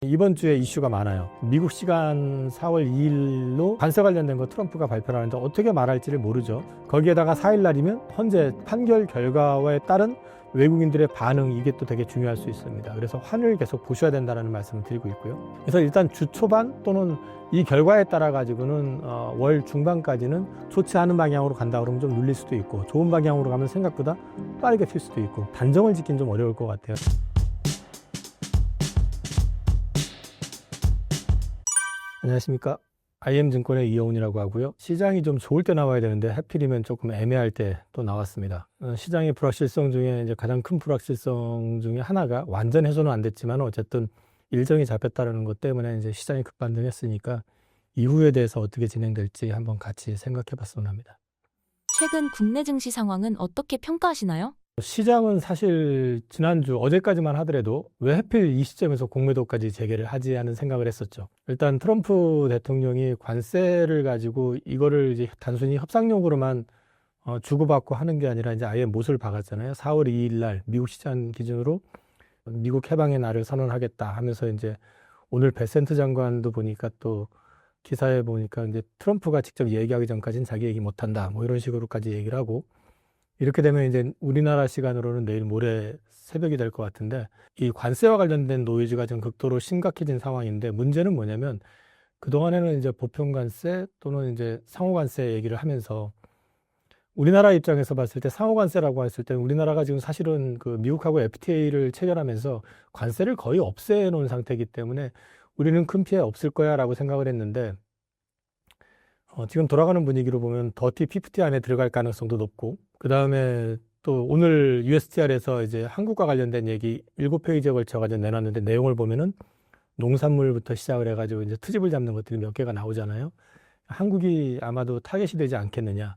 이번 주에 이슈가 많아요. 미국 시간 4월 2일로 관세 관련된 거 트럼프가 발표를 하는데 어떻게 말할지를 모르죠. 거기에다가 4일 날이면 현재 판결 결과에 따른 외국인들의 반응, 이게 또 되게 중요할 수 있습니다. 그래서 환율 계속 보셔야 된다는 말씀을 드리고 있고요. 그래서 일단 주 초반 또는 이 결과에 따라 가지고는 월 중반까지는 좋지 않은 방향으로 간다 그러면 좀 눌릴 수도 있고, 좋은 방향으로 가면 생각보다 빠르게 튈 수도 있고, 단정을 짓긴 좀 어려울 것 같아요. 안녕하십니까. IM증권의 이영훈이라고 하고요. 시장이 좀 좋을 때 나와야 되는데 하필이면 조금 애매할 때 또 나왔습니다. 시장의 불확실성 중에 이제 가장 큰 불확실성 중에 하나가, 완전 해소는 안 됐지만 어쨌든 일정이 잡혔다는 것 때문에 이제 시장이 급반등했으니까 이후에 대해서 어떻게 진행될지 한번 같이 생각해 봤으면 합니다. 최근 국내 증시 상황은 어떻게 평가하시나요? 시장은 사실 지난주 어제까지만 하더라도 왜 하필 이 시점에서 공매도까지 재개를 하지 하는 생각을 했었죠. 일단 트럼프 대통령이 관세를 가지고 이거를 이제 단순히 협상용으로만 주고받고 하는 게 아니라 이제 아예 못을 박았잖아요. 4월 2일 날 미국 시장 기준으로 미국 해방의 날을 선언하겠다 하면서, 이제 오늘 베센트 장관도 보니까 또 기사에 보니까 이제 트럼프가 직접 얘기하기 전까지는 자기 얘기 못한다, 뭐 이런 식으로까지 얘기를 하고, 이렇게 되면 이제 우리나라 시간으로는 내일 모레 새벽이 될 것 같은데, 이 관세와 관련된 노이즈가 좀 극도로 심각해진 상황인데, 문제는 뭐냐면 그동안에는 이제 보편관세 또는 이제 상호관세 얘기를 하면서, 우리나라 입장에서 봤을 때 상호관세라고 했을 때 우리나라가 지금 사실은 그 미국하고 FTA를 체결하면서 관세를 거의 없애놓은 상태이기 때문에 우리는 큰 피해 없을 거야 라고 생각을 했는데, 지금 돌아가는 분위기로 보면 더티 50 안에 들어갈 가능성도 높고, 그 다음에 또 오늘 USTR에서 이제 한국과 관련된 얘기 7페이지에 걸쳐가지고 내놨는데, 내용을 보면은 농산물부터 시작을 해가지고 이제 트집을 잡는 것들이 몇 개가 나오잖아요. 한국이 아마도 타겟이 되지 않겠느냐.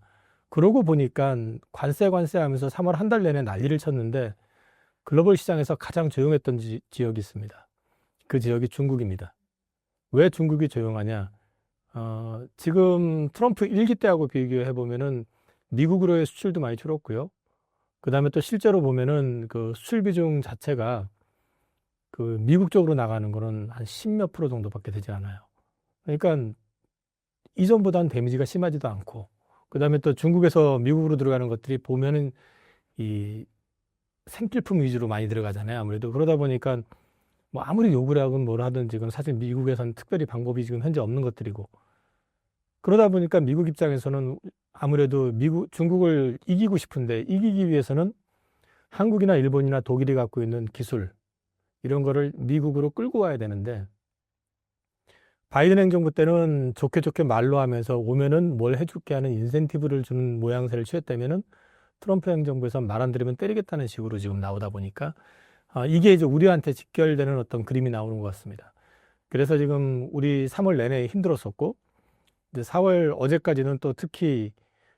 그러고 보니까 관세 하면서 3월 한 달 내내 난리를 쳤는데, 글로벌 시장에서 가장 조용했던 지역이 있습니다. 그 지역이 중국입니다. 왜 중국이 조용하냐? 지금 트럼프 1기 때하고 비교해 보면은 미국으로의 수출도 많이 줄었고요. 그 다음에 또 실제로 보면은 그 수출 비중 자체가 그 미국 쪽으로 나가는 거는 한 10몇 프로 정도밖에 되지 않아요. 그러니까 이전보다는 데미지가 심하지도 않고, 그 다음에 또 중국에서 미국으로 들어가는 것들이 보면은 이 생필품 위주로 많이 들어가잖아요. 아무래도 그러다 보니까 뭐 아무리 욕을 하건 뭘 하든 지금 사실 미국에서는 특별히 방법이 지금 현재 없는 것들이고, 그러다 보니까 미국 입장에서는 아무래도 중국을 이기고 싶은데, 이기기 위해서는 한국이나 일본이나 독일이 갖고 있는 기술, 이런 거를 미국으로 끌고 와야 되는데, 바이든 행정부 때는 좋게 좋게 말로 하면서 오면은 뭘 해줄게 하는 인센티브를 주는 모양새를 취했다면은, 트럼프 행정부에서 말 안 들으면 때리겠다는 식으로 지금 나오다 보니까 이게 이제 우리한테 직결되는 어떤 그림이 나오는 것 같습니다. 그래서 지금 우리 3월 내내 힘들었었고, 이제 4월 어제까지는 또 특히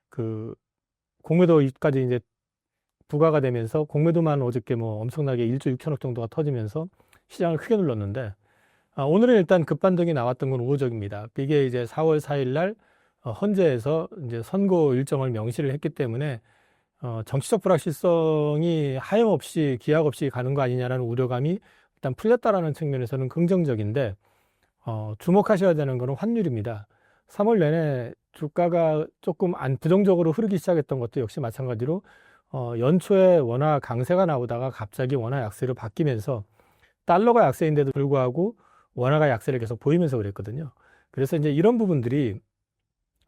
그 공매도까지 이제 부과가 되면서, 공매도만 어저께 뭐 엄청나게 1조 6천억 정도가 터지면서 시장을 크게 눌렀는데, 오늘은 일단 급반등이 나왔던 건 우호적입니다. 이게 이제 4월 4일 날 헌재에서 이제 선고 일정을 명시를 했기 때문에 정치적 불확실성이 하염없이 기약 없이 가는 거 아니냐라는 우려감이 일단 풀렸다라는 측면에서는 긍정적인데, 주목하셔야 되는 거는 환율입니다. 3월 내내 주가가 조금 부정적으로 흐르기 시작했던 것도 역시 마찬가지로 연초에 원화 강세가 나오다가 갑자기 원화 약세로 바뀌면서, 달러가 약세인데도 불구하고 원화가 약세를 계속 보이면서 그랬거든요. 그래서 이제 이런 부분들이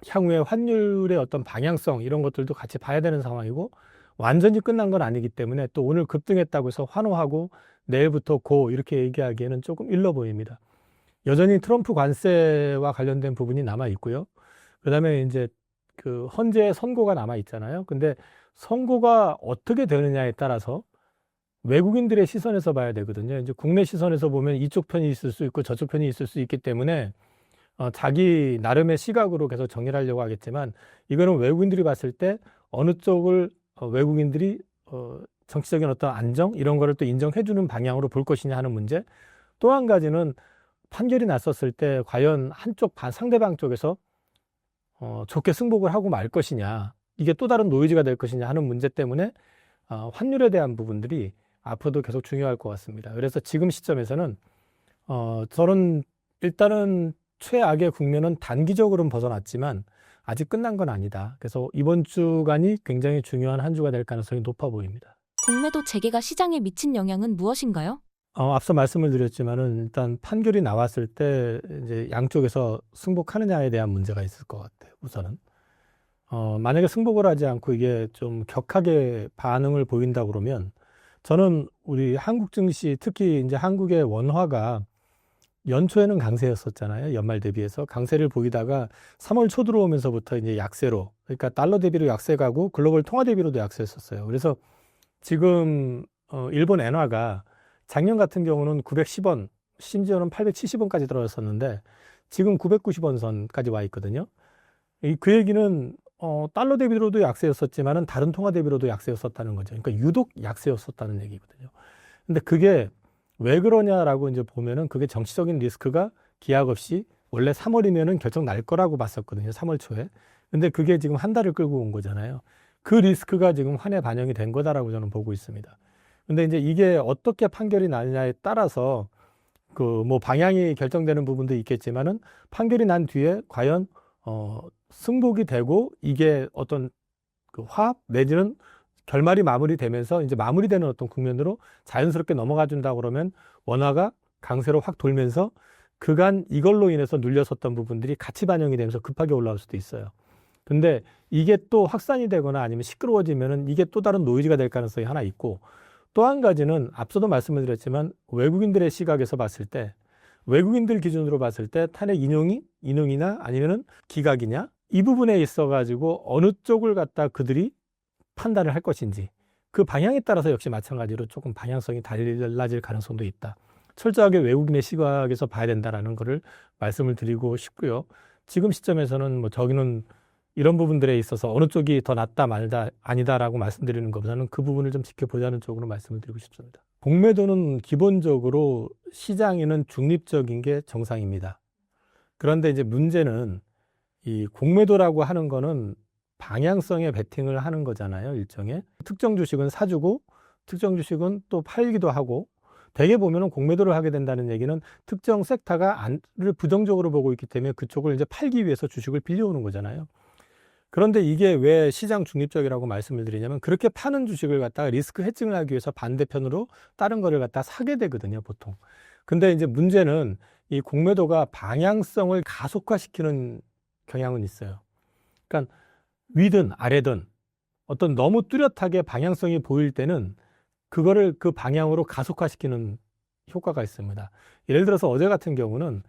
향후에 환율의 어떤 방향성, 이런 것들도 같이 봐야 되는 상황이고, 완전히 끝난 건 아니기 때문에 또 오늘 급등했다고 해서 환호하고 내일부터 고 이렇게 얘기하기에는 조금 일러 보입니다. 여전히 트럼프 관세와 관련된 부분이 남아 있고요. 그다음에 이제 그 헌재 선고가 남아 있잖아요. 근데 선고가 어떻게 되느냐에 따라서 외국인들의 시선에서 봐야 되거든요. 이제 국내 시선에서 보면 이쪽 편이 있을 수 있고 저쪽 편이 있을 수 있기 때문에 자기 나름의 시각으로 계속 정리를 하려고 하겠지만, 이거는 외국인들이 봤을 때 어느 쪽을 외국인들이 정치적인 어떤 안정, 이런 거를 또 인정해 주는 방향으로 볼 것이냐 하는 문제. 또 한 가지는 판결이 났었을 때 과연 한쪽 상대방 쪽에서 좋게 승복을 하고 말 것이냐, 이게 또 다른 노이즈가 될 것이냐 하는 문제 때문에 환율에 대한 부분들이 앞으로도 계속 중요할 것 같습니다. 그래서 지금 시점에서는 저는 일단은 최악의 국면은 단기적으로는 벗어났지만 아직 끝난 건 아니다. 그래서 이번 주간이 굉장히 중요한 한 주가 될 가능성이 높아 보입니다. 공매도 재개가 시장에 미친 영향은 무엇인가요? 앞서 말씀을 드렸지만은 일단 판결이 나왔을 때 이제 양쪽에서 승복하느냐에 대한 문제가 있을 것 같아요. 우선은. 만약에 승복을 하지 않고 이게 좀 격하게 반응을 보인다 그러면 저는 우리 한국 증시 특히 이제 한국의 원화가 연초에는 강세였었잖아요. 연말 대비해서 강세를 보이다가 3월 초 들어오면서부터 이제 약세로, 그러니까 달러 대비로 약세 가고 글로벌 통화 대비로도 약세였었어요. 그래서 지금 일본 엔화가 작년 같은 경우는 910원, 심지어는 870원까지 들어갔었는데 지금 990원 선까지 와 있거든요. 그 얘기는 달러 대비로도 약세였었지만은 다른 통화 대비로도 약세였었다는 거죠. 그러니까 유독 약세였었다는 얘기거든요. 근데 그게 왜 그러냐라고 이제 보면은 그게 정치적인 리스크가 기약 없이 원래 3월이면은 결정 날 거라고 봤었거든요. 3월 초에. 근데 그게 지금 한 달을 끌고 온 거잖아요. 그 리스크가 지금 환에 반영이 된 거다라고 저는 보고 있습니다. 근데 이제 이게 어떻게 판결이 나느냐에 따라서 그 뭐 방향이 결정되는 부분도 있겠지만은 판결이 난 뒤에 과연 승복이 되고 이게 어떤 그 화합 내지는 결말이 마무리되면서 이제 마무리되는 어떤 국면으로 자연스럽게 넘어가 준다 그러면 원화가 강세로 확 돌면서 그간 이걸로 인해서 눌렸었던 부분들이 같이 반영이 되면서 급하게 올라올 수도 있어요. 근데 이게 또 확산이 되거나 아니면 시끄러워지면은 이게 또 다른 노이즈가 될 가능성이 하나 있고 또 한 가지는 앞서도 말씀을 드렸지만 외국인들의 시각에서 봤을 때 외국인들 기준으로 봤을 때 탄핵 인용이나 아니면은 기각이냐 이 부분에 있어 가지고 어느 쪽을 갖다 그들이 판단을 할 것인지 그 방향에 따라서 역시 마찬가지로 조금 방향성이 달라질 가능성도 있다. 철저하게 외국인의 시각에서 봐야 된다라는 것을 말씀을 드리고 싶고요. 지금 시점에서는 뭐 저기는 이런 부분들에 있어서 어느 쪽이 더 낫다 말다 아니다라고 말씀드리는 것보다는 그 부분을 좀 지켜보자는 쪽으로 말씀을 드리고 싶습니다. 공매도는 기본적으로 시장에는 중립적인 게 정상입니다. 그런데 이제 문제는 이 공매도라고 하는 거는 방향성의 베팅을 하는 거잖아요. 일종의 특정 주식은 사주고 특정 주식은 또 팔기도 하고 대개 보면은 공매도를 하게 된다는 얘기는 특정 섹터가 를 부정적으로 보고 있기 때문에 그쪽을 이제 팔기 위해서 주식을 빌려오는 거잖아요. 그런데 이게 왜 시장 중립적이라고 말씀을 드리냐면 그렇게 파는 주식을 갖다가 리스크 헤징을 하기 위해서 반대편으로 다른 거를 갖다 사게 되거든요, 보통. 근데 이제 문제는 이 공매도가 방향성을 가속화시키는 경향은 있어요. 그러니까 위든 아래든 어떤 너무 뚜렷하게 방향성이 보일 때는 그거를 그 방향으로 가속화시키는 효과가 있습니다. 예를 들어서 어제 같은 경우는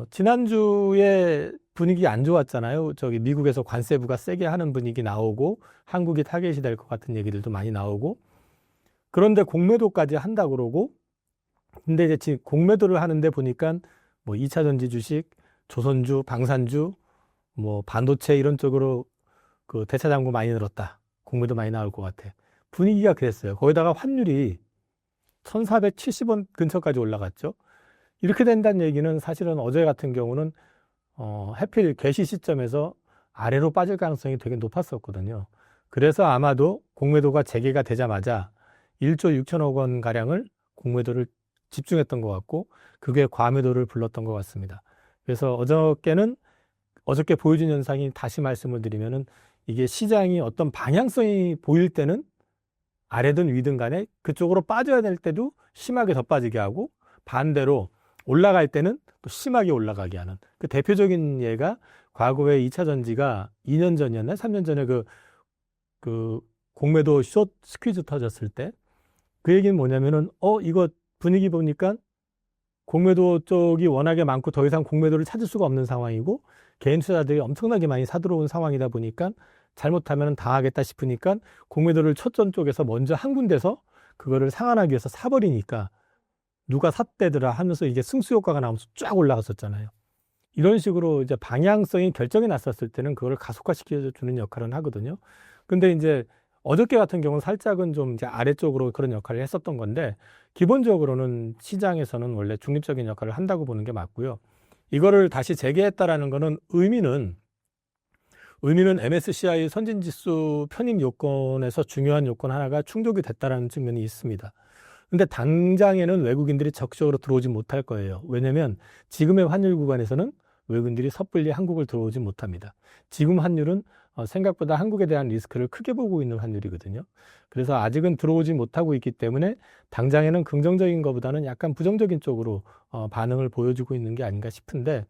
지난주에 분위기 안 좋았잖아요. 저기 미국에서 관세부가 세게 하는 분위기 나오고 한국이 타겟이 될 것 같은 얘기들도 많이 나오고 그런데 공매도까지 한다 그러고 근데 이제 지금 공매도를 하는데 보니까 뭐 2차 전지 주식, 조선주, 방산주, 뭐 반도체 이런 쪽으로 그 대차장부 많이 늘었다. 공매도 많이 나올 것 같아. 분위기가 그랬어요. 거기다가 환율이 1470원 근처까지 올라갔죠. 이렇게 된다는 얘기는 사실은 어제 같은 경우는 해필 개시 시점에서 아래로 빠질 가능성이 되게 높았었거든요. 그래서 아마도 공매도가 재개가 되자마자 1조 6천억 원 가량을 공매도를 집중했던 것 같고 그게 과매도를 불렀던 것 같습니다. 그래서 어저께 보여준 현상이 다시 말씀을 드리면은 이게 시장이 어떤 방향성이 보일 때는 아래든 위든 간에 그쪽으로 빠져야 될 때도 심하게 더 빠지게 하고 반대로 올라갈 때는 또 심하게 올라가게 하는 그 대표적인 예가 과거에 2차 전지가 2년 전이었나 3년 전에 그 공매도 숏 스퀴즈 터졌을 때 그 얘기는 뭐냐면은 이거 분위기 보니까 공매도 쪽이 워낙에 많고 더 이상 공매도를 찾을 수가 없는 상황이고 개인 투자자들이 엄청나게 많이 사들어온 상황이다 보니까 잘못하면 당하겠다 싶으니까 공매도를 첫전 쪽에서 먼저 한 군데서 그거를 상환하기 위해서 사버리니까 누가 샀대더라 하면서 이게 승수 효과가 나오면서 쫙 올라갔었잖아요. 이런 식으로 이제 방향성이 결정이 났었을 때는 그걸 가속화시켜주는 역할은 하거든요. 근데 이제 어저께 같은 경우는 살짝은 좀 이제 아래쪽으로 그런 역할을 했었던 건데 기본적으로는 시장에서는 원래 중립적인 역할을 한다고 보는 게 맞고요. 이거를 다시 재개했다라는 거는 의미는 MSCI 선진지수 편입 요건에서 중요한 요건 하나가 충족이 됐다라는 측면이 있습니다. 근데 당장에는 외국인들이 적극적으로 들어오지 못할 거예요. 왜냐하면 지금의 환율 구간에서는 외국인들이 섣불리 한국을 들어오지 못합니다. 지금 환율은 생각보다 한국에 대한 리스크를 크게 보고 있는 환율이거든요. 그래서 아직은 들어오지 못하고 있기 때문에 당장에는 긍정적인 것보다는 약간 부정적인 쪽으로 반응을 보여주고 있는 게 아닌가 싶은데,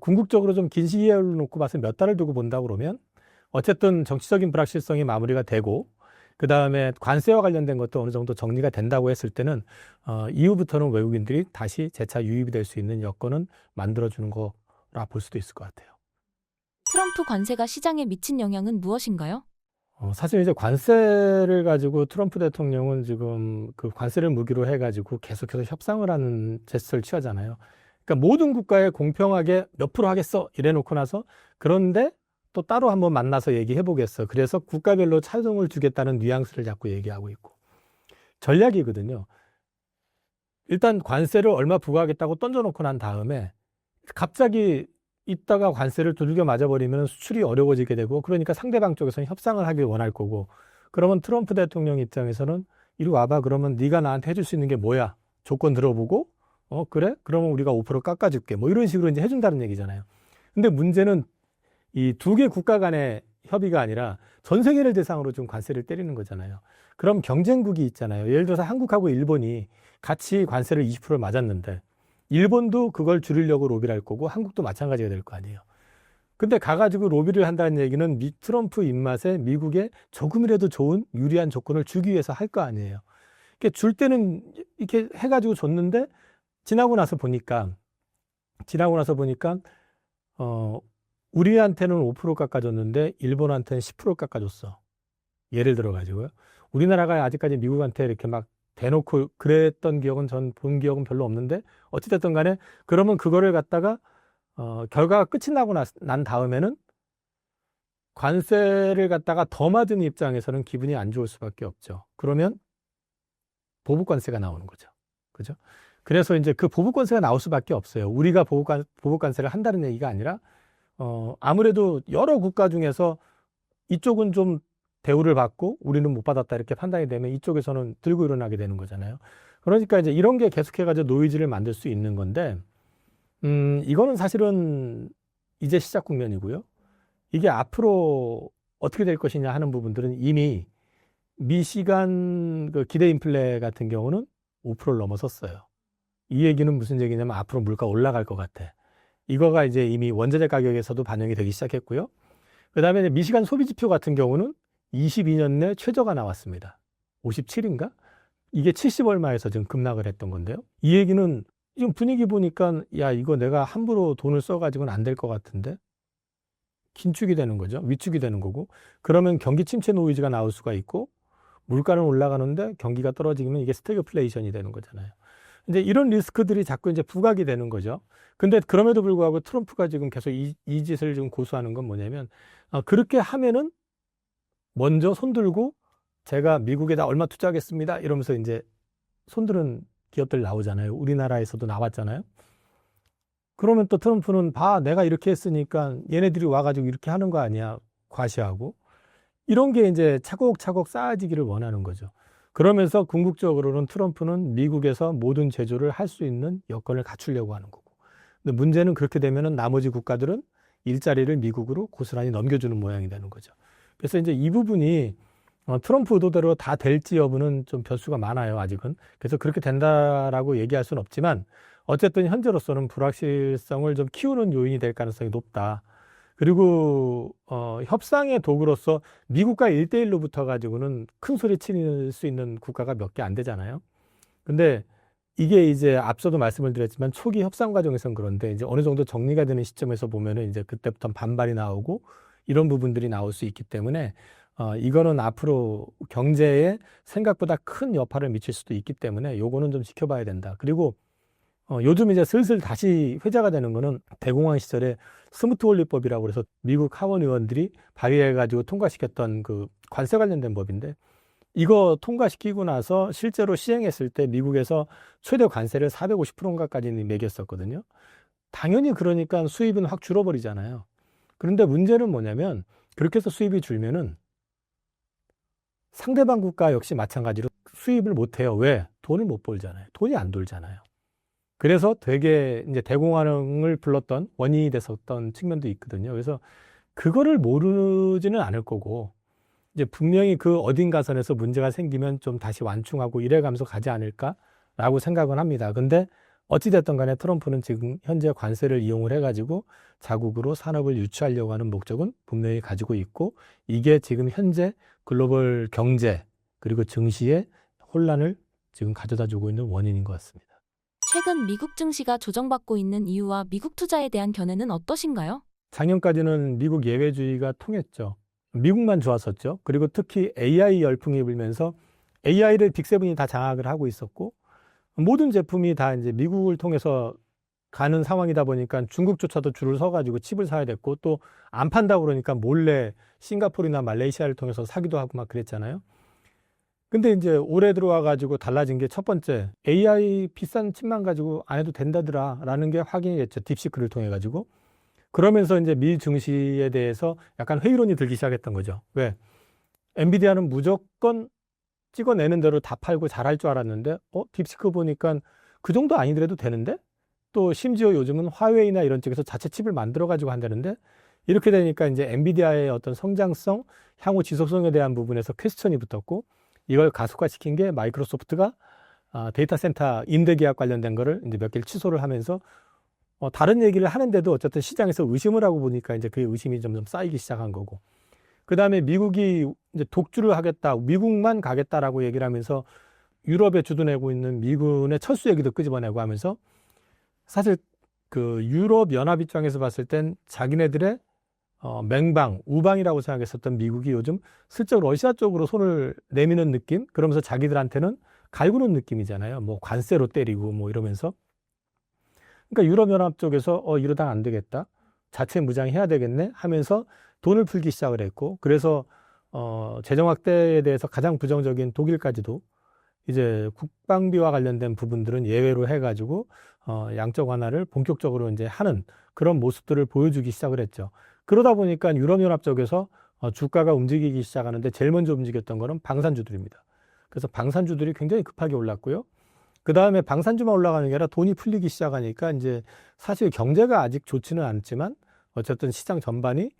궁극적으로 좀 긴 시기를 놓고 봐서 몇 달을 두고 본다고 그러면 어쨌든 정치적인 불확실성이 마무리가 되고 그 다음에 관세와 관련된 것도 어느 정도 정리가 된다고 했을 때는 이후부터는 외국인들이 다시 재차 유입이 될 수 있는 여건은 만들어주는 거라 볼 수도 있을 것 같아요. 트럼프 관세가 시장에 미친 영향은 무엇인가요? 사실 이제 관세를 가지고 트럼프 대통령은 지금 그 관세를 무기로 해가지고 계속해서 협상을 하는 제스처를 취하잖아요. 그러니까 모든 국가에 공평하게 몇 프로 하겠어 이래 놓고 나서 그런데 또 따로 한번 만나서 얘기해 보겠어. 그래서 국가별로 차등을 주겠다는 뉘앙스를 자꾸 얘기하고 있고 전략이거든요. 일단 관세를 얼마 부과하겠다고 던져놓고 난 다음에 갑자기 있다가 관세를 두들겨 맞아버리면 수출이 어려워지게 되고 그러니까 상대방 쪽에서는 협상을 하길 원할 거고 그러면 트럼프 대통령 입장에서는 이리 와봐 그러면 네가 나한테 해줄 수 있는 게 뭐야? 조건 들어보고 그래? 그러면 우리가 5% 깎아줄게 뭐 이런 식으로 이제 해준다는 얘기잖아요. 근데 문제는 이 두 개 국가 간의 협의가 아니라 전 세계를 대상으로 좀 관세를 때리는 거잖아요. 그럼 경쟁국이 있잖아요. 예를 들어서 한국하고 일본이 같이 관세를 20%를 맞았는데 일본도 그걸 줄이려고 로비를 할 거고 한국도 마찬가지가 될 거 아니에요. 근데 가가지고 로비를 한다는 얘기는 트럼프 입맛에 미국에 조금이라도 좋은 유리한 조건을 주기 위해서 할 거 아니에요. 이렇게 줄 때는 이렇게 해가지고 줬는데 지나고 나서 보니까 우리한테는 5% 깎아줬는데 일본한테는 10% 깎아줬어. 예를 들어가지고요. 우리나라가 아직까지 미국한테 이렇게 막 대놓고 그랬던 기억은 전 본 기억은 별로 없는데 어찌됐든 간에 그러면 그거를 갖다가 결과가 끝이 나고 난 다음에는 관세를 갖다가 더 맞은 입장에서는 기분이 안 좋을 수밖에 없죠. 그러면 보복관세가 나오는 거죠. 그죠? 그래서 이제 그 보복관세가 나올 수밖에 없어요. 우리가 보복관세를 한다는 얘기가 아니라 아무래도 여러 국가 중에서 이쪽은 좀 대우를 받고 우리는 못 받았다 이렇게 판단이 되면 이쪽에서는 들고 일어나게 되는 거잖아요. 그러니까 이제 이런 게 계속해가지고 노이즈를 만들 수 있는 건데, 이거는 사실은 이제 시작 국면이고요. 이게 앞으로 어떻게 될 것이냐 하는 부분들은 이미 미시간 그 기대 인플레 같은 경우는 5%를 넘어섰어요. 이 얘기는 무슨 얘기냐면 앞으로 물가 올라갈 것 같아. 이거가 이제 이미 원자재 가격에서도 반영이 되기 시작했고요. 그 다음에 미시간 소비지표 같은 경우는 22년 내 최저가 나왔습니다. 57인가? 이게 70얼마에서 지금 급락을 했던 건데요. 이 얘기는 지금 분위기 보니까 야 이거 내가 함부로 돈을 써가지고는 안 될 것 같은데 긴축이 되는 거죠. 위축이 되는 거고 그러면 경기 침체 노이즈가 나올 수가 있고 물가는 올라가는데 경기가 떨어지면 이게 스태그플레이션이 되는 거잖아요. 이제 이런 리스크들이 자꾸 이제 부각이 되는 거죠. 근데 그럼에도 불구하고 트럼프가 지금 계속 이 짓을 좀 고수하는 건 뭐냐면 그렇게 하면은 먼저 손들고 제가 미국에다 얼마 투자하겠습니다 이러면서 이제 손드는 기업들 나오잖아요. 우리나라에서도 나왔잖아요. 그러면 또 트럼프는 봐 내가 이렇게 했으니까 얘네들이 와가지고 이렇게 하는 거 아니야 과시하고 이런 게 이제 차곡차곡 쌓아지기를 원하는 거죠. 그러면서 궁극적으로는 트럼프는 미국에서 모든 제조를 할 수 있는 여건을 갖추려고 하는 거고. 근데 문제는 그렇게 되면은 나머지 국가들은 일자리를 미국으로 고스란히 넘겨주는 모양이 되는 거죠. 그래서 이제 이 부분이 트럼프 의도대로 다 될지 여부는 좀 변수가 많아요, 아직은. 그래서 그렇게 된다라고 얘기할 수는 없지만 어쨌든 현재로서는 불확실성을 좀 키우는 요인이 될 가능성이 높다. 그리고 협상의 도구로서 미국과 1대1로 붙어가지고는 큰 소리 칠 수 있는 국가가 몇 개 안 되잖아요. 근데 이게 이제 앞서도 말씀을 드렸지만 초기 협상 과정에선 그런데 이제 어느 정도 정리가 되는 시점에서 보면은 이제 그때부터 반발이 나오고 이런 부분들이 나올 수 있기 때문에 이거는 앞으로 경제에 생각보다 큰 여파를 미칠 수도 있기 때문에 요거는 좀 지켜봐야 된다. 그리고 요즘 이제 슬슬 다시 회자가 되는 거는 대공황 시절에 스무트 원리법이라고 그래서 미국 하원 의원들이 발의해가지고 통과시켰던 그 관세 관련된 법인데 이거 통과시키고 나서 실제로 시행했을 때 미국에서 최대 관세를 450%인가까지 매겼었거든요. 당연히 그러니까 수입은 확 줄어버리잖아요. 그런데 문제는 뭐냐면 그렇게 해서 수입이 줄면은 상대방 국가 역시 마찬가지로 수입을 못 해요. 왜? 돈을 못 벌잖아요. 돈이 안 돌잖아요. 그래서 되게 이제 대공황을 불렀던 원인이 됐었던 측면도 있거든요. 그래서 그거를 모르지는 않을 거고, 이제 분명히 그 어딘가 선에서 문제가 생기면 좀 다시 완충하고 이래가면서 가지 않을까라고 생각은 합니다. 근데 어찌됐든 간에 트럼프는 지금 현재 관세를 이용을 해가지고 자국으로 산업을 유치하려고 하는 목적은 분명히 가지고 있고, 이게 지금 현재 글로벌 경제 그리고 증시에 혼란을 지금 가져다 주고 있는 원인인 것 같습니다. 최근 미국 증시가 조정받고 있는 이유와 미국 투자에 대한 견해는 어떠신가요? 작년까지는 미국 예외주의가 통했죠. 미국만 좋았었죠. 그리고 특히 AI 열풍이 불면서 AI를 빅세븐이 다 장악을 하고 있었고, 모든 제품이 다 이제 미국을 통해서 가는 상황이다 보니까 중국조차도 줄을 서가지고 칩을 사야 됐고, 또 안 판다고 그러니까 몰래 싱가포르나 말레이시아를 통해서 사기도 하고 막 그랬잖아요. 근데 이제 올해 들어와가지고 달라진 게 첫 번째, AI 비싼 칩만 가지고 안 해도 된다더라 라는 게 확인이 됐죠. 딥시크를 통해 가지고. 그러면서 이제 미 증시에 대해서 약간 회의론이 들기 시작했던 거죠. 왜? 엔비디아는 무조건 찍어내는 대로 다 팔고 잘할 줄 알았는데, 딥시크 보니까 그 정도 아니더라도 되는데? 또 심지어 요즘은 화웨이나 이런 쪽에서 자체 칩을 만들어 가지고 한다는데, 이렇게 되니까 이제 엔비디아의 어떤 성장성, 향후 지속성에 대한 부분에서 퀘스천이 붙었고, 이걸 가속화시킨 게 마이크로소프트가 데이터 센터 임대 계약 관련된 거를 이제 몇 개를 취소를 하면서 다른 얘기를 하는데도 어쨌든 시장에서 의심을 하고 보니까 이제 그 의심이 점점 쌓이기 시작한 거고, 그 다음에 미국이 이제 독주를 하겠다, 미국만 가겠다라고 얘기를 하면서 유럽에 주둔하고 있는 미군의 철수 얘기도 끄집어내고 하면서, 사실 그 유럽 연합 입장에서 봤을 땐 자기네들의 맹방, 우방이라고 생각했었던 미국이 요즘 슬쩍 러시아 쪽으로 손을 내미는 느낌? 그러면서 자기들한테는 갈구는 느낌이잖아요. 뭐 관세로 때리고 뭐 이러면서. 그러니까 유럽연합 쪽에서 이러다 안 되겠다, 자체 무장해야 되겠네 하면서 돈을 풀기 시작을 했고, 그래서 재정 확대에 대해서 가장 부정적인 독일까지도 이제 국방비와 관련된 부분들은 예외로 해가지고 양적 완화를 본격적으로 이제 하는 그런 모습들을 보여주기 시작을 했죠. 그러다 보니까 유럽연합 쪽에서 주가가 움직이기 시작하는데 제일 먼저 움직였던 거는 방산주들입니다. 그래서 방산주들이 굉장히 급하게 올랐고요. 그 다음에 방산주만 올라가는 게 아니라 돈이 풀리기 시작하니까 이제 사실 경제가 아직 좋지는 않지만 어쨌든 시장 전반이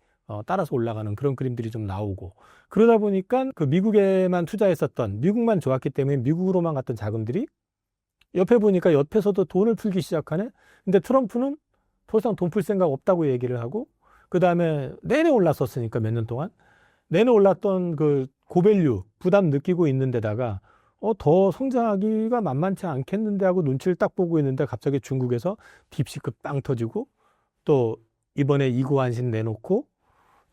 따라서 올라가는 그런 그림들이 좀 나오고, 그러다 보니까 그 미국에만 투자했었던, 미국만 좋았기 때문에 미국으로만 갔던 자금들이 옆에 보니까 옆에서도 돈을 풀기 시작하네. 근데 트럼프는 더 이상 돈 풀 생각 없다고 얘기를 하고, 그 다음에 내내 올랐었으니까 몇 년 동안 내내 올랐던 그 고밸류 부담 느끼고 있는 데다가 더 성장하기가 만만치 않겠는데 하고 눈치를 딱 보고 있는데, 갑자기 중국에서 딥시크 빵 터지고, 또 이번에 이구환신 내놓고,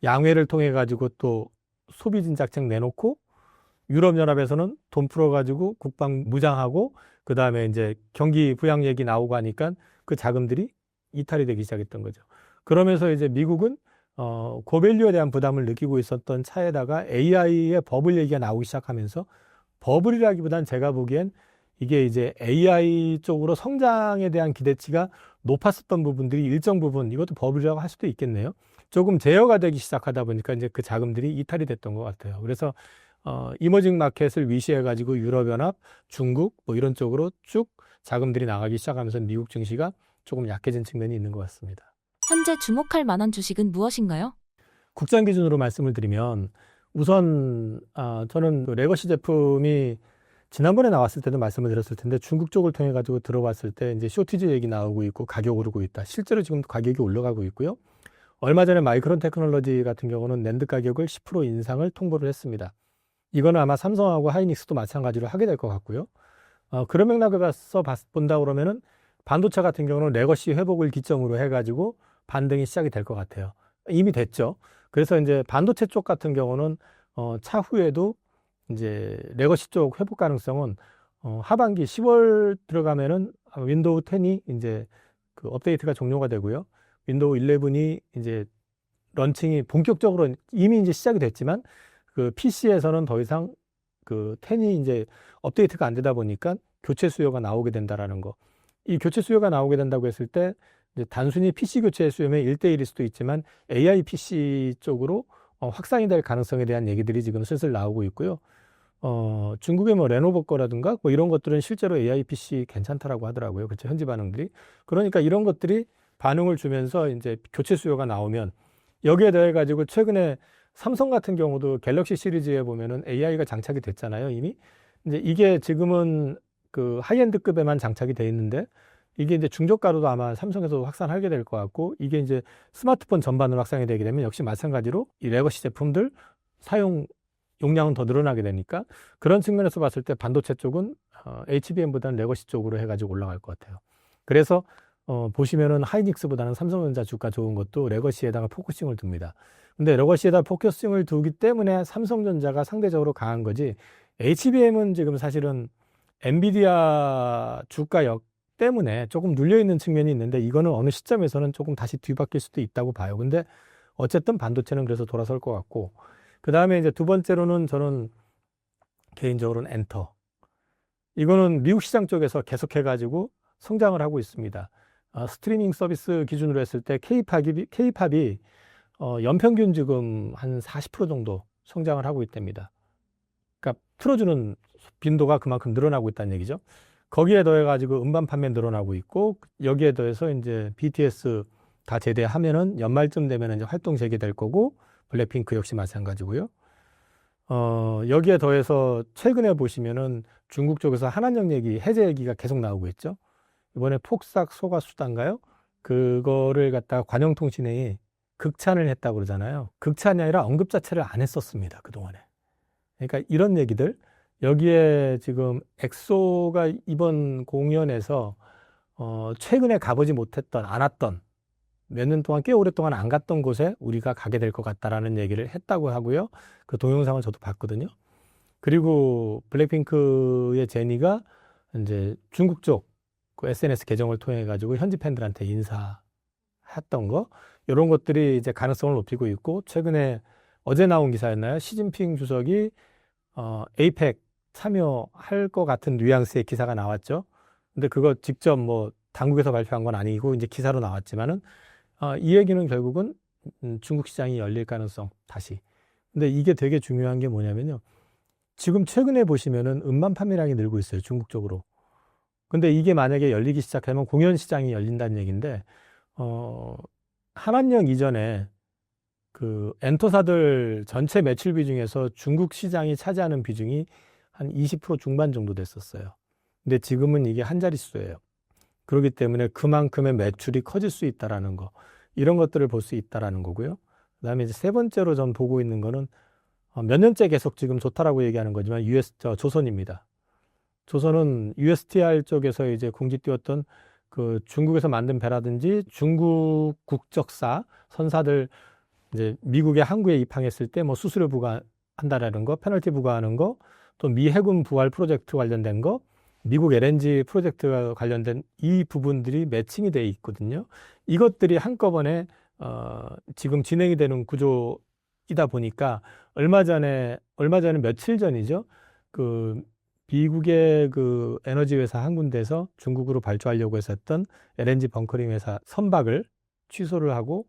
양회를 통해 가지고 또 소비진작책 내놓고, 유럽연합에서는 돈 풀어 가지고 국방 무장하고, 그 다음에 이제 경기 부양 얘기 나오고 하니까 그 자금들이 이탈이 되기 시작했던 거죠. 그러면서 이제 미국은 고밸류에 대한 부담을 느끼고 있었던 차에다가 AI의 버블 얘기가 나오기 시작하면서, 버블이라기보단 제가 보기엔 이게 이제 AI 쪽으로 성장에 대한 기대치가 높았었던 부분들이 일정 부분, 이것도 버블이라고 할 수도 있겠네요, 조금 제어가 되기 시작하다 보니까 이제 그 자금들이 이탈이 됐던 것 같아요. 그래서 이머징 마켓을 위시해 가지고 유럽연합, 중국 뭐 이런 쪽으로 쭉 자금들이 나가기 시작하면서 미국 증시가 조금 약해진 측면이 있는 것 같습니다. 현재 주목할 만한 주식은 무엇인가요? 국산 기준으로 말씀을 드리면, 우선 저는 그 레거시 제품이 지난번에 나왔을 때도 말씀을 드렸을 텐데, 중국 쪽을 통해 가지고 들어왔을 때 이제 쇼티지 얘기 나오고 있고 가격 오르고 있다. 실제로 지금 가격이 올라가고 있고요. 얼마 전에 마이크론 테크놀로지 같은 경우는 낸드 가격을 10% 인상을 통보를 했습니다. 이거는 아마 삼성하고 하이닉스도 마찬가지로 하게 될 것 같고요. 그런 맥락에서 본다 그러면은 반도체 같은 경우는 레거시 회복을 기점으로 해가지고 반등이 시작이 될 것 같아요. 이미 됐죠. 그래서 이제 반도체 쪽 같은 경우는 차후에도 이제 레거시 쪽 회복 가능성은 하반기 10월 들어가면은 윈도우 10이 이제 그 업데이트가 종료가 되고요. 윈도우 11이 이제 런칭이 본격적으로 이미 이제 시작이 됐지만, 그 PC에서는 더 이상 그 10이 이제 업데이트가 안 되다 보니까 교체 수요가 나오게 된다라는 거. 이 교체 수요가 나오게 된다고 했을 때 이제 단순히 PC 교체 수요면 1대1일 수도 있지만 AI PC 쪽으로 확산이 될 가능성에 대한 얘기들이 지금 슬슬 나오고 있고요. 중국의 뭐 레노버 거라든가 뭐 이런 것들은 실제로 AI PC 괜찮다라고 하더라고요. 그렇죠. 현지 반응들이. 그러니까 이런 것들이 반응을 주면서 이제 교체 수요가 나오면 여기에 더해 가지고 최근에 삼성 같은 경우도 갤럭시 시리즈에 보면은 AI가 장착이 됐잖아요, 이미. 이제 이게 지금은 그 하이엔드급에만 장착이 돼 있는데 이게 이제 중저가로도 아마 삼성에서 확산하게 될 것 같고 이게 이제 스마트폰 전반으로 확산이 되게 되면 역시 마찬가지로 이 레거시 제품들 사용 용량은 더 늘어나게 되니까 그런 측면에서 봤을 때 반도체 쪽은 HBM보다는 레거시 쪽으로 해가지고 올라갈 것 같아요. 그래서 보시면은 하이닉스보다는 삼성전자 주가 좋은 것도 레거시에다가 포커싱을 둡니다. 근데 레거시에다 포커싱을 두기 때문에 삼성전자가 상대적으로 강한 거지 HBM은 지금 사실은 엔비디아 주가역 때문에 조금 눌려있는 측면이 있는데 이거는 어느 시점에서는 조금 다시 뒤바뀔 수도 있다고 봐요. 근데 어쨌든 반도체는 그래서 돌아설 것 같고 그 다음에 이제 두 번째로는 저는 개인적으로는 엔터. 이거는 미국 시장 쪽에서 계속해가지고 성장을 하고 있습니다. 스트리밍 서비스 기준으로 했을 때 K-팝이 연평균 지금 한 40% 정도 성장을 하고 있답니다. 그러니까 틀어주는 빈도가 그만큼 늘어나고 있다는 얘기죠. 거기에 더해가지고 음반 판매 늘어나고 있고 여기에 더해서 이제 BTS 다 제대하면은 연말쯤 되면 이제 활동 재개될 거고 블랙핑크 역시 마찬가지고요. 여기에 더해서 최근에 보시면은 중국 쪽에서 한한령 얘기, 해제 얘기가 계속 나오고 있죠. 이번에 폭삭 소가수단가요? 그거를 갖다가 관영통신회에 극찬을 했다고 그러잖아요. 극찬이 아니라 언급 자체를 안 했었습니다. 그동안에. 그러니까 이런 얘기들, 여기에 지금 엑소가 이번 공연에서 최근에 가보지 못했던, 안 왔던, 몇 년 동안 꽤 오랫동안 안 갔던 곳에 우리가 가게 될 것 같다라는 얘기를 했다고 하고요. 그 동영상을 저도 봤거든요. 그리고 블랙핑크의 제니가 이제 중국 쪽 그 SNS 계정을 통해 가지고 현지 팬들한테 인사했던 거 이런 것들이 이제 가능성을 높이고 있고 최근에 어제 나온 기사였나요? 시진핑 주석이 에이펙 참여할 것 같은 뉘앙스의 기사가 나왔죠. 근데 그거 직접 뭐 당국에서 발표한 건 아니고 이제 기사로 나왔지만은 이 얘기는 결국은 중국 시장이 열릴 가능성 다시. 근데 이게 되게 중요한 게 뭐냐면요. 지금 최근에 보시면은 음반 판매량이 늘고 있어요. 중국 쪽으로. 근데 이게 만약에 열리기 시작하면 공연 시장이 열린다는 얘기인데 한한령 이전에 그 엔터사들 전체 매출 비중에서 중국 시장이 차지하는 비중이 한 20% 중반 정도 됐었어요. 근데 지금은 이게 한 자릿수예요. 그렇기 때문에 그만큼의 매출이 커질 수 있다라는 거. 이런 것들을 볼 수 있다라는 거고요. 그다음에 이제 세 번째로 전 보고 있는 거는 몇 년째 계속 지금 좋다라고 얘기하는 거지만 조선입니다. 조선은 USTR 쪽에서 이제 공지 띄웠던 그 중국에서 만든 배라든지 중국 국적사 선사들 이제 미국에 항구에 입항했을 때 뭐 수수료 부과한다라는 거, 페널티 부과하는 거, 또 미 해군 부활 프로젝트 관련된 거, 미국 LNG 프로젝트와 관련된 이 부분들이 매칭이 돼 있거든요. 이것들이 한꺼번에 지금 진행이 되는 구조이다 보니까 얼마 전에 며칠 전이죠. 그 미국의 그 에너지 회사 한 군데에서 중국으로 발주하려고 했었던 LNG 벙커링 회사 선박을 취소를 하고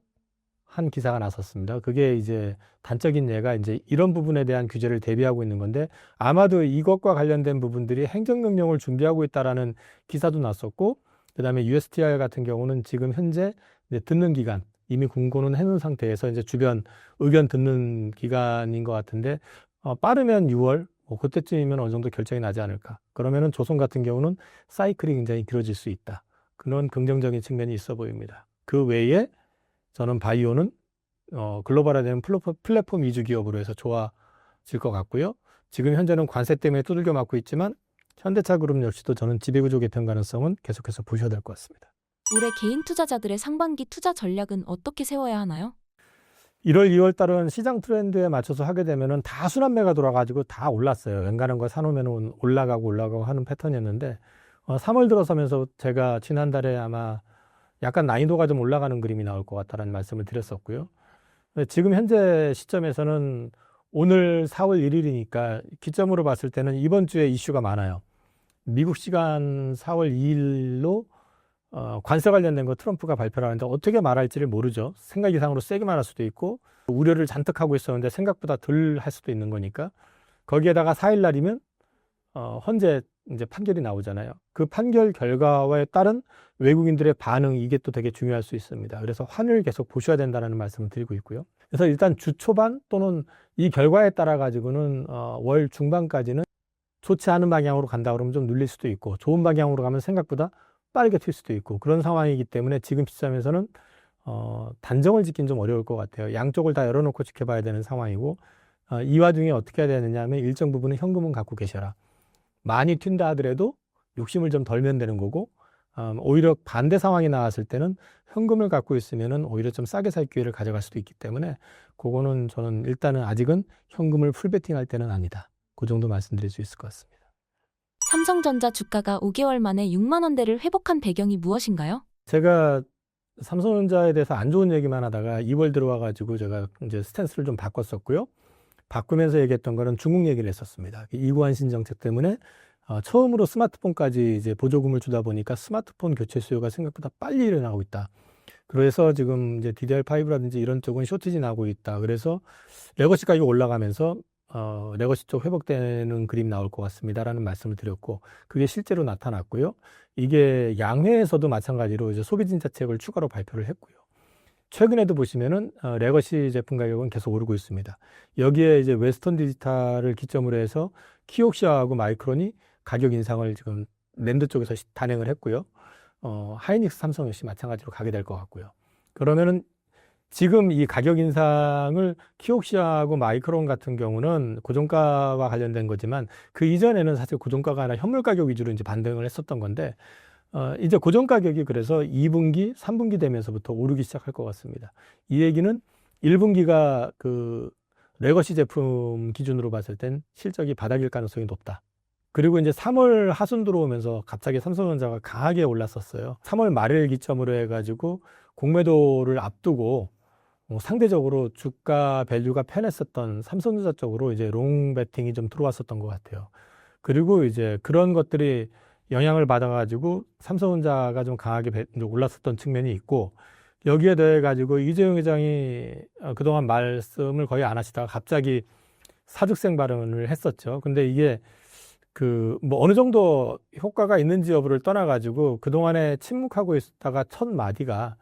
한 기사가 났었습니다. 그게 이제 단적인 예가 이제 이런 부분에 대한 규제를 대비하고 있는 건데 아마도 이것과 관련된 부분들이 행정명령을 준비하고 있다라는 기사도 났었고 그다음에 USTR 같은 경우는 지금 현재 이제 듣는 기간 이미 공고는 해놓은 상태에서 이제 주변 의견 듣는 기간인 것 같은데 빠르면 6월 뭐 그때쯤이면 어느 정도 결정이 나지 않을까. 그러면은 조선 같은 경우는 사이클이 굉장히 길어질 수 있다. 그런 긍정적인 측면이 있어 보입니다. 그 외에 저는 바이오는 글로벌화되는 플랫폼 위주 기업으로 해서 좋아질 것 같고요. 지금 현재는 관세 때문에 두들겨 맞고 있지만 현대차 그룹 역시도 저는 지배구조 개편 가능성은 계속해서 보셔야 될 것 같습니다. 올해 개인 투자자들의 상반기 투자 전략은 어떻게 세워야 하나요? 1월, 2월 달은 시장 트렌드에 맞춰서 하게 되면은 다 순환매가 돌아가지고 다 올랐어요. 웬간한 거 사놓으면 올라가고 하는 패턴이었는데 3월 들어서면서 제가 지난달에 아마 약간 난이도가 좀 올라가는 그림이 나올 것 같다라는 말씀을 드렸었고요. 지금 현재 시점에서는 오늘 4월 1일이니까 기점으로 봤을 때는 이번 주에 이슈가 많아요. 미국 시간 4월 2일로 관세 관련된 거 트럼프가 발표를 하는데 어떻게 말할지를 모르죠. 생각 이상으로 세게 말할 수도 있고 우려를 잔뜩 하고 있었는데 생각보다 덜 할 수도 있는 거니까. 거기에다가 4일 날이면 헌재 이제 판결이 나오잖아요. 그 판결 결과에 따른 외국인들의 반응, 이게 또 되게 중요할 수 있습니다. 그래서 환을 계속 보셔야 된다는 말씀을 드리고 있고요. 그래서 일단 주 초반 또는 이 결과에 따라 가지고는 월 중반까지는 좋지 않은 방향으로 간다 그러면 좀 눌릴 수도 있고, 좋은 방향으로 가면 생각보다 빠르게 튈 수도 있고, 그런 상황이기 때문에 지금 시점에서는 단정을 짓긴 좀 어려울 것 같아요. 양쪽을 다 열어놓고 지켜봐야 되는 상황이고, 이 와중에 어떻게 해야 되느냐 하면 일정 부분은 현금은 갖고 계셔라. 많이 튄다 하더라도 욕심을 좀 덜면 되는 거고, 오히려 반대 상황이 나왔을 때는 현금을 갖고 있으면은 오히려 좀 싸게 살 기회를 가져갈 수도 있기 때문에, 그거는 저는 일단은 아직은 현금을 풀베팅할 때는 아니다. 그 정도 말씀드릴 수 있을 것 같습니다. 삼성전자 주가가 5개월 만에 6만 원대를 회복한 배경이 무엇인가요? 제가 삼성전자에 대해서 안 좋은 얘기만 하다가 2월 들어와가지고 제가 이제 스탠스를 좀 바꿨었고요. 바꾸면서 얘기했던 거는 중국 얘기를 했었습니다. 이구환신 정책 때문에 처음으로 스마트폰까지 이제 보조금을 주다 보니까 스마트폰 교체 수요가 생각보다 빨리 일어나고 있다. 그래서 지금 이제 DDR5라든지 이런 쪽은 쇼티지 나고 있다. 그래서 레거시 가격이 올라가면서 레거시 쪽 회복되는 그림 나올 것 같습니다라는 말씀을 드렸고, 그게 실제로 나타났고요. 이게 양회에서도 마찬가지로 이제 소비 진짜책을 추가로 발표를 했고요. 최근에도 보시면은 레거시 제품 가격은 계속 오르고 있습니다. 여기에 이제 웨스턴 디지털을 기점으로 해서 키옥시아하고 마이크론이 가격 인상을 지금 낸드 쪽에서 단행을 했고요. 하이닉스, 삼성 역시 마찬가지로 가게 될 것 같고요. 그러면은 지금 이 가격 인상을 키옥시아하고 마이크론 같은 경우는 고정가와 관련된 거지만, 그 이전에는 사실 고정가가 아니라 현물 가격 위주로 이제 반등을 했었던 건데, 이제 고정 가격이 그래서 2분기, 3분기 되면서부터 오르기 시작할 것 같습니다. 이 얘기는 1분기가 그 레거시 제품 기준으로 봤을 땐 실적이 바닥일 가능성이 높다. 그리고 이제 3월 하순 들어오면서 갑자기 삼성전자가 강하게 올랐었어요. 3월 말을 기점으로 해가지고 공매도를 앞두고 상대적으로 주가 밸류가 편했었던 삼성전자 쪽으로 이제 롱 베팅이 좀 들어왔었던 것 같아요. 그리고 이제 그런 것들이 영향을 받아가지고 삼성전자가 좀 강하게 올랐었던 측면이 있고, 여기에 대해 가지고 이재용 회장이 그동안 말씀을 거의 안 하시다가 갑자기 사직생 발언을 했었죠. 근데 이게 그 뭐 어느 정도 효과가 있는지 여부를 떠나가지고 그동안에 침묵하고 있다가 첫 마디가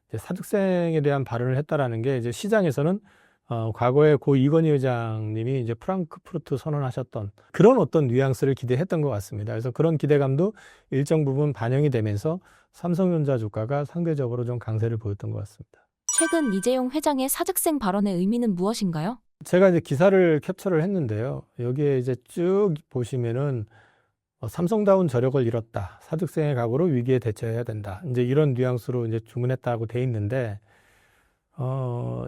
이제 사직생에 대한 발언을 했다라는 게, 이제 시장에서는 과거에 고 이건희 회장님이 이제 프랑크푸르트 선언하셨던 그런 어떤 뉘앙스를 기대했던 것 같습니다. 그래서 그런 기대감도 일정 부분 반영이 되면서 삼성전자 주가가 상대적으로 좀 강세를 보였던 것 같습니다. 최근 이재용 회장의 사직생 발언의 의미는 무엇인가요? 제가 이제 기사를 캡처를 했는데요. 여기에 이제 쭉 보시면은 삼성다운 저력을 잃었다. 사직생의 각오로 위기에 대처해야 된다. 이제 이런 뉘앙스로 이제 주문했다고 돼 있는데,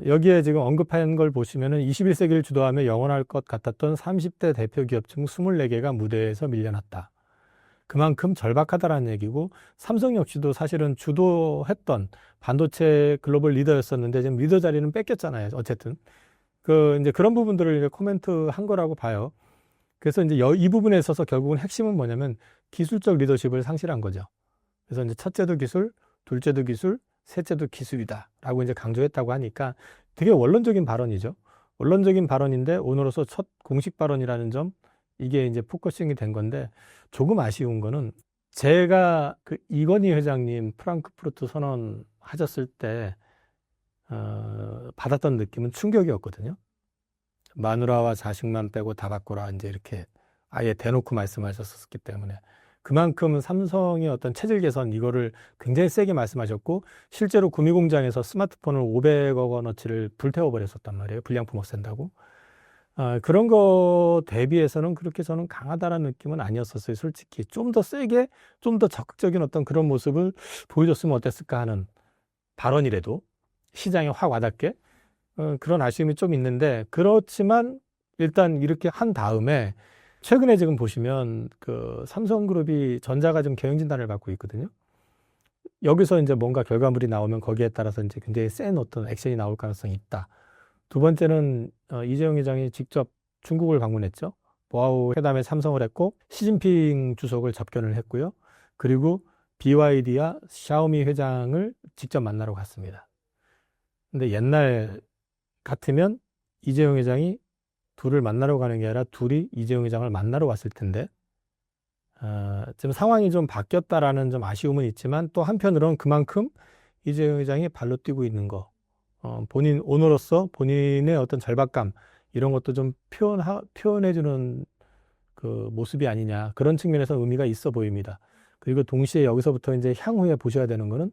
여기에 지금 언급한 걸 보시면은 21세기를 주도하며 영원할 것 같았던 30대 대표 기업 중 24개가 무대에서 밀려났다. 그만큼 절박하다라는 얘기고, 삼성 역시도 사실은 주도했던 반도체 글로벌 리더였었는데 지금 리더 자리는 뺏겼잖아요. 어쨌든. 이제 그런 부분들을 이제 코멘트 한 거라고 봐요. 그래서 이제 이 부분에 있어서 결국은 핵심은 뭐냐면 기술적 리더십을 상실한 거죠. 그래서 이제 첫째도 기술, 둘째도 기술, 셋째도 기술이다라고 이제 강조했다고 하니까 되게 원론적인 발언이죠. 원론적인 발언인데 오늘로서 첫 공식 발언이라는 점, 이게 이제 포커싱이 된 건데, 조금 아쉬운 거는 제가 그 이건희 회장님 프랑크푸르트 선언 하셨을 때 받았던 느낌은 충격이었거든요. 마누라와 자식만 빼고 다 바꾸라, 이제 이렇게 아예 대놓고 말씀하셨었기 때문에, 그만큼 삼성의 어떤 체질 개선 이거를 굉장히 세게 말씀하셨고, 실제로 구미 공장에서 스마트폰을 500억 원어치를 불태워 버렸었단 말이에요. 불량품 없앤다고. 그런 거 대비해서는 그렇게 저는 강하다라는 느낌은 아니었었어요. 솔직히 좀 더 세게, 좀 더 적극적인 어떤 그런 모습을 보여줬으면 어땠을까 하는 발언이라도 시장에 확 와닿게, 그런 아쉬움이 좀 있는데, 그렇지만 일단 이렇게 한 다음에 최근에 지금 보시면 그 삼성그룹이 전자가 좀 경영진단을 받고 있거든요. 여기서 이제 뭔가 결과물이 나오면 거기에 따라서 이제 굉장히 센 어떤 액션이 나올 가능성이 있다. 두 번째는 이재용 회장이 직접 중국을 방문했죠. 보아우 회담에 참석을 했고 시진핑 주석을 접견을 했고요. 그리고 BYD와 샤오미 회장을 직접 만나러 갔습니다. 근데 옛날 같으면 이재용 회장이 둘을 만나러 가는 게 아니라 둘이 이재용 회장을 만나러 왔을 텐데 지금 상황이 좀 바뀌었다라는 좀 아쉬움은 있지만 또 한편으로는 그만큼 이재용 회장이 발로 뛰고 있는 거 본인 오너로서 본인의 어떤 절박감 이런 것도 좀 표현해주는 그 모습이 아니냐 그런 측면에서 의미가 있어 보입니다. 그리고 동시에 여기서부터 이제 향후에 보셔야 되는 거는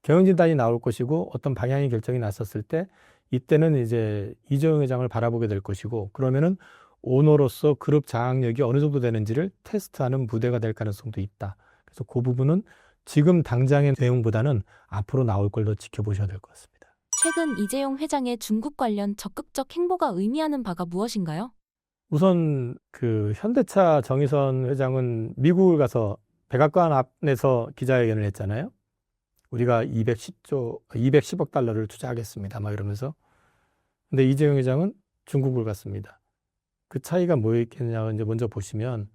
경영진단이 나올 것이고 어떤 방향의 결정이 났었을 때 이때는 이제 이재용 회장을 바라보게 될 것이고 그러면은 오너로서 그룹 장악력이 어느 정도 되는지를 테스트하는 무대가 될 가능성도 있다. 그래서 그 부분은 지금 당장의 내용보다는 앞으로 나올 걸 더 지켜보셔야 될 것 같습니다. 최근 이재용 회장의 중국 관련 적극적 행보가 의미하는 바가 무엇인가요? 우선 그 현대차 정의선 회장은 미국을 가서 백악관 앞에서 기자회견을 했잖아요. 우리가 210억 달러를 투자하겠습니다. 막 이러면서. 근데 이재용 회장은 중국을 갔습니다. 그 차이가 뭐였겠냐 이제 먼저 보시면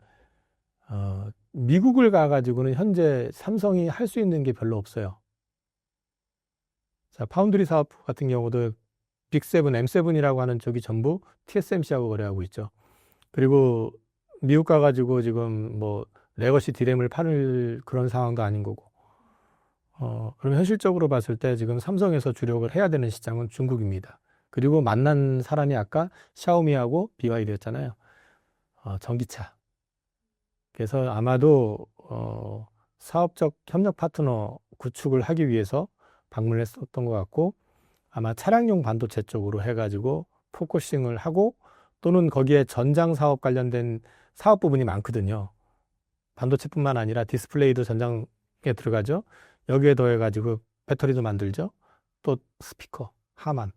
미국을 가가지고는 현재 삼성이 할 수 있는 게 별로 없어요. 자, 파운드리 사업 같은 경우도 빅7, M7이라고 하는 쪽이 전부 TSMC하고 거래하고 있죠. 그리고 미국 가가지고 지금 뭐 레거시 디램을 파는 그런 상황도 아닌 거고. 그럼 현실적으로 봤을 때 지금 삼성에서 주력을 해야 되는 시장은 중국입니다. 그리고 만난 사람이 아까 샤오미하고 BYD였잖아요. 전기차. 그래서 아마도 사업적 협력 파트너 구축을 하기 위해서 방문을 했었던 것 같고 아마 차량용 반도체 쪽으로 해가지고 포커싱을 하고 또는 거기에 전장 사업 관련된 사업 부분이 많거든요. 반도체뿐만 아니라 디스플레이도 전장에 들어가죠. 여기에 더해가지고 배터리도 만들죠. 또 스피커, 하만,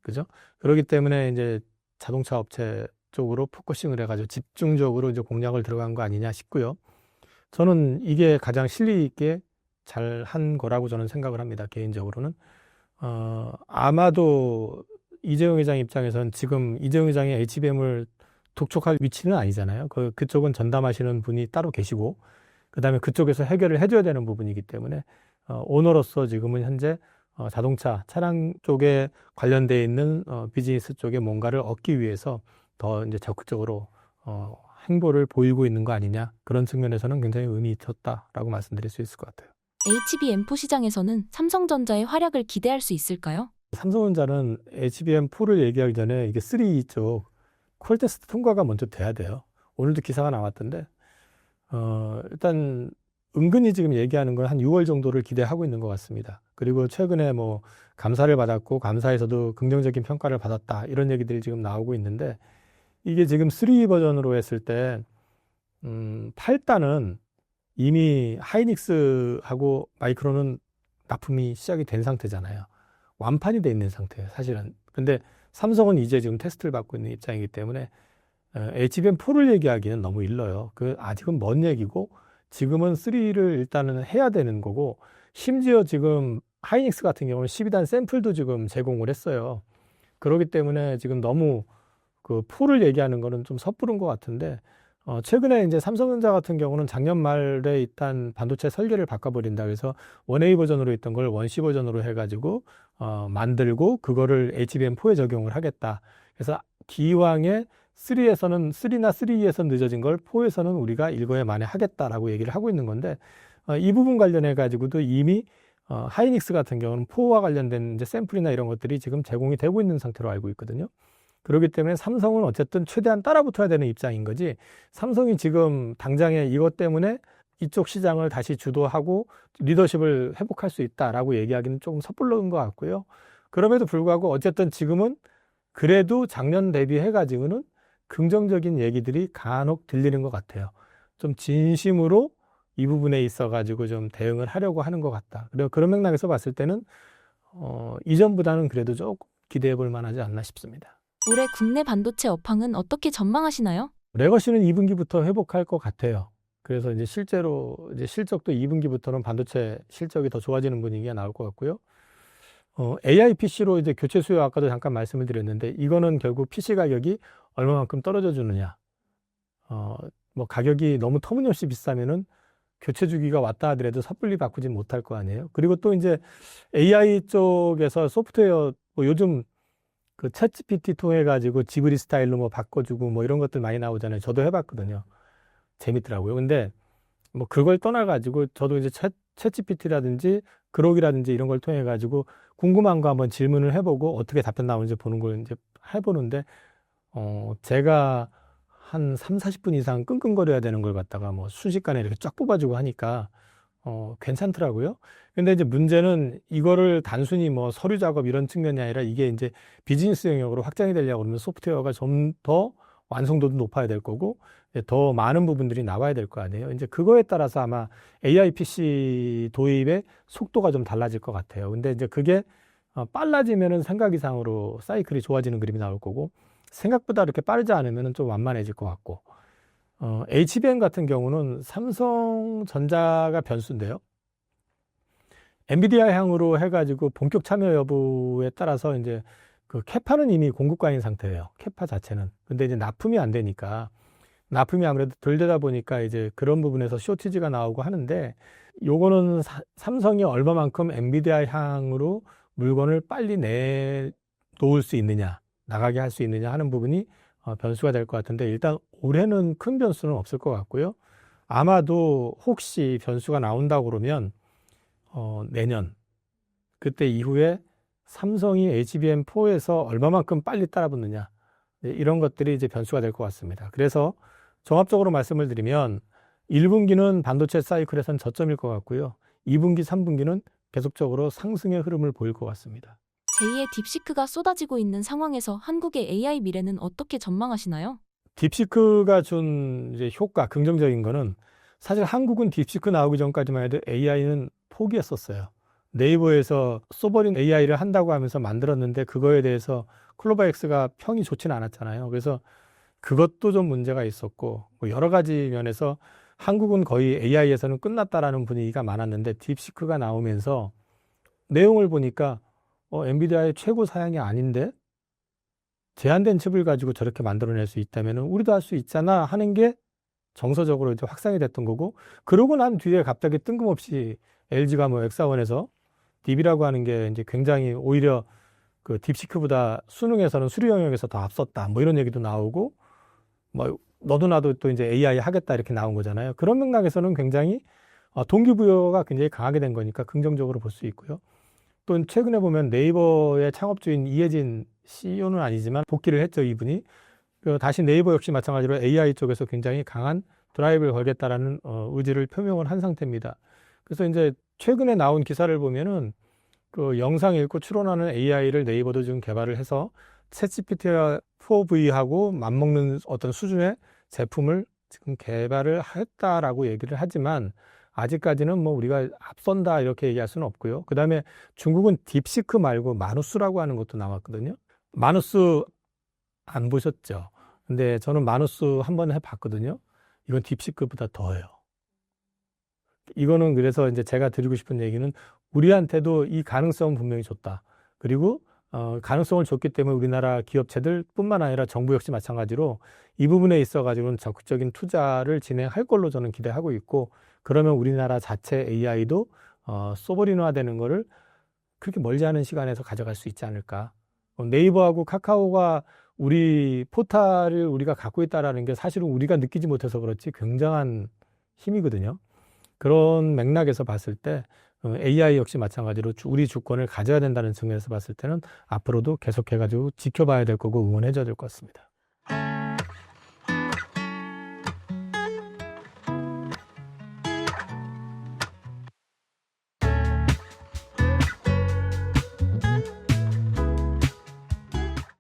그죠? 그렇기 때문에 이제 자동차 업체 쪽으로 포커싱을 해가지고 집중적으로 이제 공략을 들어간 거 아니냐 싶고요. 저는 이게 가장 실리 있게 잘 한 거라고 저는 생각을 합니다. 개인적으로는. 아마도 이재용 회장 입장에서는 지금 이재용 회장이 HBM을 독촉할 위치는 아니잖아요. 그쪽은 전담하시는 분이 따로 계시고, 그 다음에 그쪽에서 해결을 해줘야 되는 부분이기 때문에, 오너로서 지금은 현재 자동차, 차량 쪽에 관련되어 있는 비즈니스 쪽에 뭔가를 얻기 위해서 더 이제 적극적으로 행보를 보이고 있는 거 아니냐. 그런 측면에서는 굉장히 의미 있었다라고 말씀드릴 수 있을 것 같아요. HBM4 시장에서는 삼성전자의 활약을 기대할 수 있을까요? 삼성전자는 HBM4를 얘기하기 전에 이게 3 쪽 퀄 테스트 통과가 먼저 돼야 돼요. 오늘도 기사가 나왔던데, 일단 은근히 지금 얘기하는 건 한 6월 정도를 기대하고 있는 것 같습니다. 그리고 최근에 뭐 감사를 받았고 감사에서도 긍정적인 평가를 받았다 이런 얘기들이 지금 나오고 있는데 이게 지금 3 버전으로 했을 때 8단은 이미 하이닉스하고 마이크론은 납품이 시작이 된 상태잖아요. 완판이 돼 있는 상태예요, 사실은. 근데 삼성은 이제 지금 테스트를 받고 있는 입장이기 때문에 HBM4를 얘기하기는 너무 일러요. 아직은 먼 얘기고 지금은 3를 일단은 해야 되는 거고 심지어 지금 하이닉스 같은 경우는 12단 샘플도 지금 제공을 했어요. 그렇기 때문에 지금 너무 그 4를 얘기하는 거는 좀 섣부른 것 같은데 최근에 이제 삼성전자 같은 경우는 작년 말에 일단 반도체 설계를 바꿔버린다. 그래서 1A 버전으로 있던 걸 1C 버전으로 해가지고 만들고 그거를 HBM4에 적용을 하겠다. 그래서 기왕에 3에서는 3나 3E에서 늦어진 걸 4에서는 우리가 일거에 만에 하겠다라고 얘기를 하고 있는 건데 이 부분 관련해 가지고도 이미 하이닉스 같은 경우는 4와 관련된 이제 샘플이나 이런 것들이 지금 제공이 되고 있는 상태로 알고 있거든요. 그렇기 때문에 삼성은 어쨌든 최대한 따라붙어야 되는 입장인 거지 삼성이 지금 당장에 이것 때문에 이쪽 시장을 다시 주도하고 리더십을 회복할 수 있다라고 얘기하기는 조금 섣불른 것 같고요. 그럼에도 불구하고 어쨌든 지금은 그래도 작년 대비해 가지고는 긍정적인 얘기들이 간혹 들리는 것 같아요. 좀 진심으로 이 부분에 있어 가지고 좀 대응을 하려고 하는 것 같다. 그리고 그런 맥락에서 봤을 때는 이전보다는 그래도 조금 기대해 볼 만하지 않나 싶습니다. 올해 국내 반도체 업황은 어떻게 전망하시나요? 레거시는 2분기부터 회복할 것 같아요. 그래서 이제 실제로 이제 실적도 2분기부터는 반도체 실적이 더 좋아지는 분위기가 나올 것 같고요. AI PC로 이제 교체 수요 아까도 잠깐 말씀을 드렸는데 이거는 결국 PC 가격이 얼마만큼 떨어져 주느냐. 뭐 가격이 너무 터무니없이 비싸면은 교체 주기가 왔다 하더라도 섣불리 바꾸진 못할 거 아니에요. 그리고 또 이제 AI 쪽에서 소프트웨어 뭐 요즘 그 챗GPT 통해 가지고 지브리 스타일로 뭐 바꿔주고 뭐 이런 것들 많이 나오잖아요. 저도 해봤거든요. 재밌더라고요. 근데 뭐 그걸 떠나 가지고 저도 이제 챗GPT라든지 그록이라든지 이런 걸 통해 가지고 궁금한 거 한번 질문을 해보고 어떻게 답변 나오는지 보는 걸 이제 해보는데 제가 한 3, 40분 이상 끙끙거려야 되는 걸 갖다가 뭐 순식간에 이렇게 쫙 뽑아주고 하니까 괜찮더라고요. 근데 이제 문제는 이거를 단순히 뭐 서류 작업 이런 측면이 아니라 이게 이제 비즈니스 영역으로 확장이 되려고 그러면 소프트웨어가 좀 더 완성도도 높아야 될 거고 더 많은 부분들이 나와야 될 거 아니에요. 이제 그거에 따라서 아마 AI PC 도입의 속도가 좀 달라질 것 같아요. 근데 이제 그게 빨라지면은 생각 이상으로 사이클이 좋아지는 그림이 나올 거고 생각보다 이렇게 빠르지 않으면은 좀 완만해질 것 같고 HBM 같은 경우는 삼성전자가 변수인데요. 엔비디아 향으로 해가지고 본격 참여 여부에 따라서 이제 그 캐파는 이미 공급과인 상태예요. 캐파 자체는. 근데 이제 납품이 안 되니까 납품이 아무래도 덜 되다 보니까 이제 그런 부분에서 쇼티지가 나오고 하는데 요거는 삼성이 얼마만큼 엔비디아 향으로 물건을 빨리 내놓을 수 있느냐, 나가게 할 수 있느냐 하는 부분이 변수가 될 것 같은데 일단 올해는 큰 변수는 없을 것 같고요. 아마도 혹시 변수가 나온다고 그러면 내년 그때 이후에 삼성이 HBM4에서 얼마만큼 빨리 따라붙느냐 이런 것들이 이제 변수가 될 것 같습니다. 그래서 종합적으로 말씀을 드리면 1분기는 반도체 사이클에선 저점일 것 같고요. 2분기, 3분기는 계속적으로 상승의 흐름을 보일 것 같습니다. 제2의 딥시크가 쏟아지고 있는 상황에서 한국의 AI 미래는 어떻게 전망하시나요? 딥시크가 준 이제 효과, 긍정적인 거는 사실 한국은 딥시크 나오기 전까지만 해도 AI는 포기했었어요. 네이버에서 소버린 AI를 한다고 하면서 만들었는데 그거에 대해서 클로바엑스가 평이 좋지는 않았잖아요. 그래서 그것도 좀 문제가 있었고 뭐 여러 가지 면에서 한국은 거의 AI에서는 끝났다라는 분위기가 많았는데 딥시크가 나오면서 내용을 보니까 엔비디아의 최고 사양이 아닌데 제한된 칩을 가지고 저렇게 만들어낼 수 있다면 우리도 할 수 있잖아 하는 게 정서적으로 이제 확산이 됐던 거고 그러고 난 뒤에 갑자기 뜬금없이 LG가 뭐 엑사원에서 DB라고 하는 게 이제 굉장히 오히려 그 딥시크보다 수능에서는 수리 영역에서 더 앞섰다 뭐 이런 얘기도 나오고 뭐 너도 나도 또 이제 AI 하겠다 이렇게 나온 거잖아요. 그런 맥락에서는 굉장히 동기부여가 굉장히 강하게 된 거니까 긍정적으로 볼 수 있고요. 또 최근에 보면 네이버의 창업주인 이해진 CEO는 아니지만 복귀를 했죠, 이분이. 다시 네이버 역시 마찬가지로 AI 쪽에서 굉장히 강한 드라이브를 걸겠다라는 의지를 표명을 한 상태입니다. 그래서 이제 최근에 나온 기사를 보면은 그 영상 읽고 추론하는 AI를 네이버도 지금 개발을 해서 챗GPT 4V하고 맞먹는 어떤 수준의 제품을 지금 개발을 했다라고 얘기를 하지만 아직까지는 뭐 우리가 앞선다 이렇게 얘기할 수는 없고요. 그 다음에 중국은 딥시크 말고 마누스라고 하는 것도 나왔거든요. 마누스 안 보셨죠? 근데 저는 마누스 한번 해봤거든요. 이건 딥시크보다 더해요. 이거는 그래서 이제 제가 드리고 싶은 얘기는 우리한테도 이 가능성은 분명히 줬다. 그리고 가능성을 줬기 때문에 우리나라 기업체들 뿐만 아니라 정부 역시 마찬가지로 이 부분에 있어 가지고는 적극적인 투자를 진행할 걸로 저는 기대하고 있고 그러면 우리나라 자체 AI도 소버린화되는 거를 그렇게 멀지 않은 시간에서 가져갈 수 있지 않을까. 네이버하고 카카오가 우리 포탈을 우리가 갖고 있다라는 게 사실은 우리가 느끼지 못해서 그렇지 굉장한 힘이거든요. 그런 맥락에서 봤을 때 AI 역시 마찬가지로 우리 주권을 가져야 된다는 측면에서 봤을 때는 앞으로도 계속해가지고 지켜봐야 될 거고 응원해줘야 될 것 같습니다.